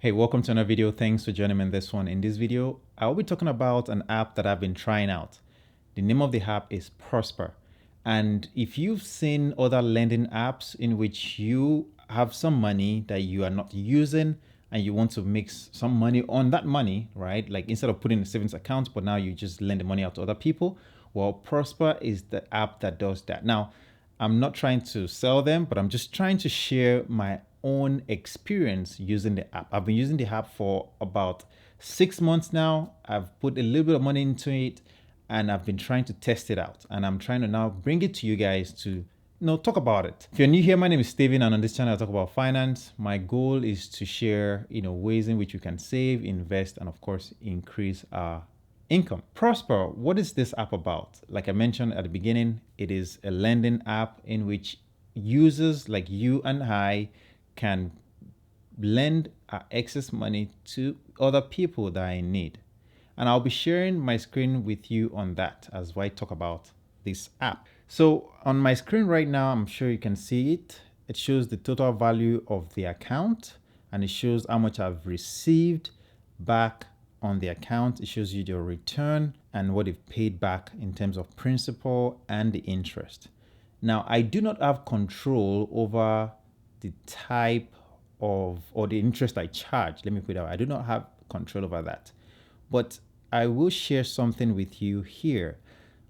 Hey, welcome to another video. Thanks for joining me in this one. In this video, I'll be talking about an app that I've been trying out. The name of the app is Prosper. And if you've seen other lending apps in which you have some money that you are not using and you want to make some money on that money, right? Like instead of putting in a savings account, but now you just lend the money out to other people. Well, Prosper is the app that does that. Now, I'm not trying to sell them, but I'm just trying to share my own experience using the app. I've been using the app for about 6 months now. I've put a little bit of money into it and I've been trying to test it out. And I'm trying to now bring it to you guys to talk about it. If you're new here, my name is Steven, and on this channel I talk about finance. My goal is to share, ways in which you can save, invest, and of course, increase our income. Prosper, what is this app about? Like I mentioned at the beginning, it is a lending app in which users like you and I can lend our excess money to other people that are in need. And I'll be sharing my screen with you on that as I talk about this app. So on my screen right now, I'm sure you can see it. It shows the total value of the account and it shows how much I've received back on the account. It shows you your return and what you've paid back in terms of principal and the interest. Now, I do not have control over the type of or the interest I charge. Let me put it out. I do not have control over that. But I will share something with you here.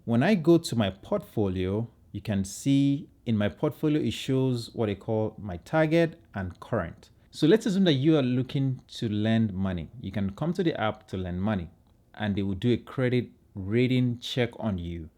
When I go to my portfolio, you can see in my portfolio, it shows what I call my target and current. So let's assume that you are looking to lend money. You can come to the app to lend money and they will do a credit rating check on you.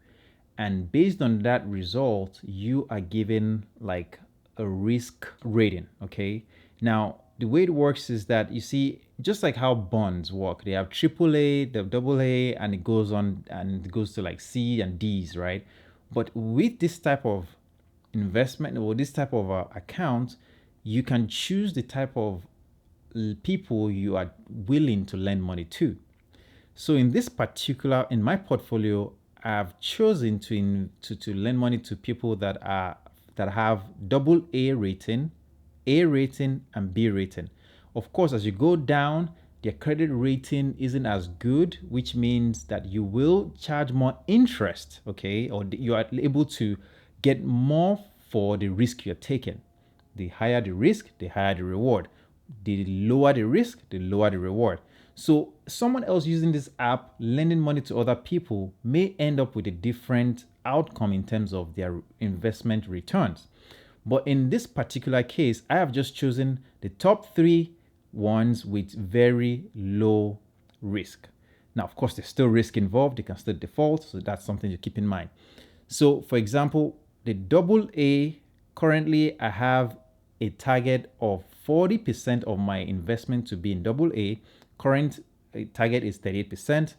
And based on that result, you are given like a risk rating. Okay. Now, the way it works is that you see, just like how bonds work, they have AAA, they have AA, and it goes on and it goes to like C and D's, right? But with this type of investment or this type of account, you can choose the type of people you are willing to lend money to. So in my portfolio, I've chosen to lend money to people that have AA rating, A rating, and B rating. Of course, as you go down, their credit rating isn't as good, which means that you will charge more interest, okay? Or you are able to get more for the risk you're taking. The higher the risk, the higher the reward. The lower the risk, the lower the reward. So someone else using this app, lending money to other people, may end up with a different outcome in terms of their investment returns. But in this particular case, I have just chosen the top 3 ones with very low risk. Now, of course, there's still risk involved. They can still default. So that's something to keep in mind. So for example, the AA, currently I have a target of 40% of my investment to be in AA. Current target is 38%.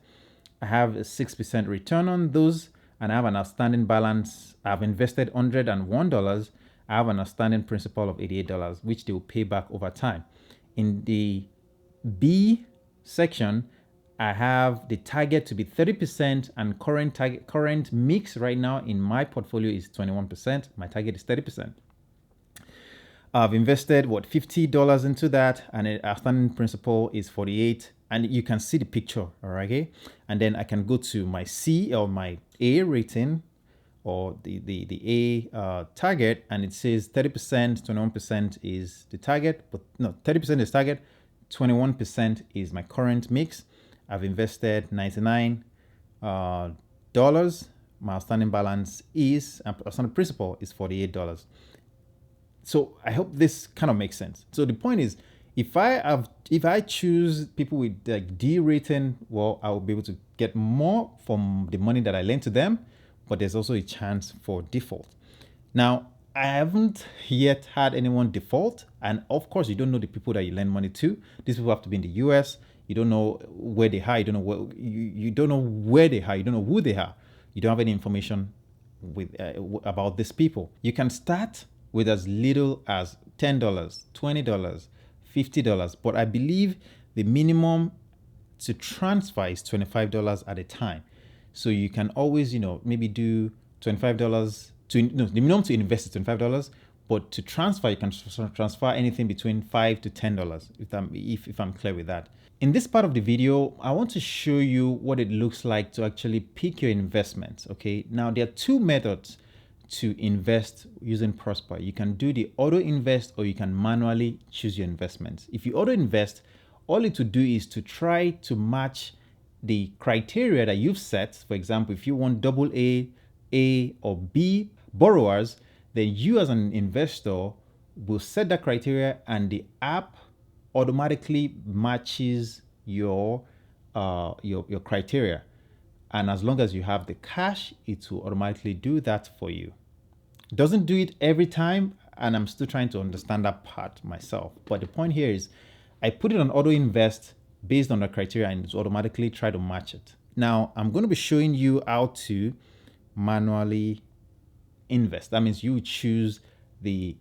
I have a 6% return on those, and I have an outstanding balance. I've invested $101. I have an outstanding principal of $88, which they will pay back over time. In the B section, I have the target to be 30%, and current mix right now in my portfolio is 21%. My target is 30%. I've invested $50 into that, and the outstanding principal is 48. And you can see the picture, all right? Okay? And then I can go to my C or my A rating, or the A target, and it says 30%, 21% is the target, but no, 30% is target, 21% is my current mix. I've invested $99. My outstanding balance is, outstanding principal is $48. So I hope this kind of makes sense. So the point is, if I choose people with like D rating, well, I will be able to get more from the money that I lend to them, but there's also a chance for default. Now, I haven't yet had anyone default, and of course, you don't know the people that you lend money to. These people have to be in the US. You don't know where they are. You don't know you don't know where they are. You don't know who they are. You don't have any information about these people. You can start with as little as $10, $20, $50, but I believe the minimum to transfer is $25 at a time. So you can always, maybe do $25 the minimum to invest is $25, But to transfer, you can transfer anything between $5 to $10 if I'm clear with that. In this part of the video, I want to show you what it looks like to actually pick your investments. Okay, now there are two methods to invest using Prosper. You can do the auto invest or you can manually choose your investments. If you auto invest, all it to do is to try to match the criteria that you've set. For example, if you want double A or B borrowers, then you as an investor will set that criteria and the app automatically matches your criteria. And as long as you have the cash, it will automatically do that for you. It doesn't do it every time, and I'm still trying to understand that part myself. But the point here is I put it on auto invest based on the criteria and it's automatically try to match it. Now I'm going to be showing you how to manually invest. That means you choose the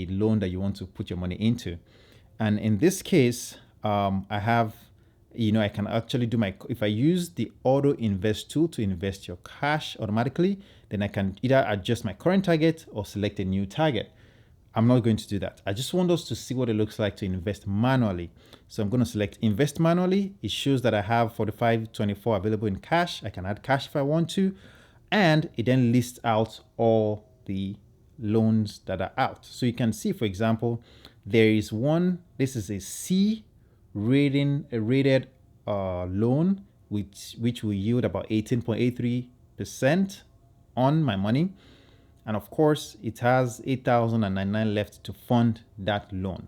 loan that you want to put your money into. And in this case, I have, I can actually do if I use the auto invest tool to invest your cash automatically, then I can either adjust my current target or select a new target. I'm not going to do that. I just want us to see what it looks like to invest manually. So I'm going to select invest manually. It shows that I have 45.24 available in cash. I can add cash if I want to. And it then lists out all the loans that are out. So you can see, for example, there is one, this is a C rated loan, which will yield about 18.83% on my money. And of course, it has $8,099 left to fund that loan.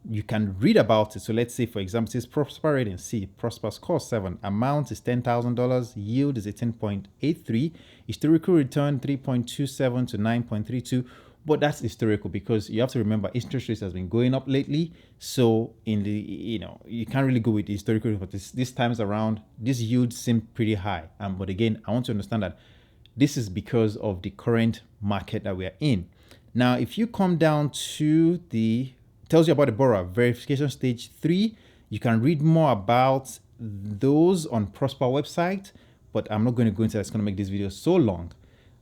You can read about it. So let's say, for example, it says Prosper rating C, Prosper score 7, amount is $10,000, yield is 18.83, historical return 3.27 to 9.32. But that's historical because you have to remember interest rates has been going up lately. So in the, you can't really go with the historical, but this times around, this yield seemed pretty high. But again, I want to understand that this is because of the current market that we are in. Now, if you come down to tells you about the borrower verification stage 3, you can read more about those on Prosper website, but I'm not going to go into that. It's going to make this video so long.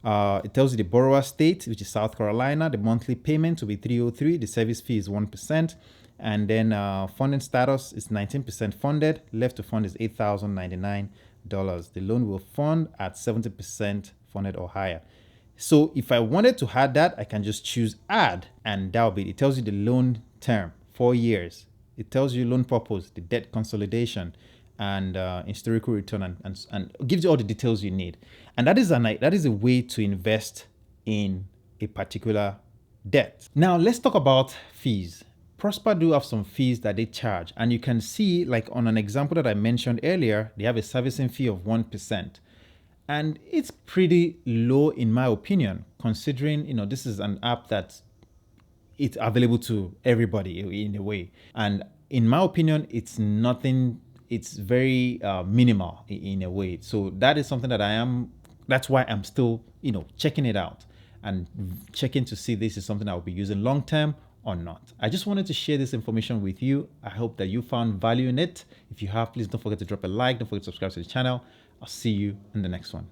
It tells you the borrower state, which is South Carolina. The monthly payment will be $303. The service fee is 1%. And then funding status is 19% funded. Left to fund is $8,099. The loan will fund at 70% funded or higher. So if I wanted to add that, I can just choose add, and that'll be, it tells you the loan term, 4 years. It tells you loan purpose, the debt consolidation, and historical return, and gives you all the details you need. And that is a way to invest in a particular debt. Now let's talk about fees. Prosper do have some fees that they charge, and you can see, like on an example that I mentioned earlier, they have a servicing fee of 1%. And it's pretty low in my opinion, considering, this is an app that it's available to everybody in a way. And in my opinion, it's nothing, it's very minimal in a way. So that is something that that's why I'm still, checking it out and checking to see this is something I will be using long term or not. I just wanted to share this information with you. I hope that you found value in it. If you have, please don't forget to drop a like, don't forget to subscribe to the channel. I'll see you in the next one.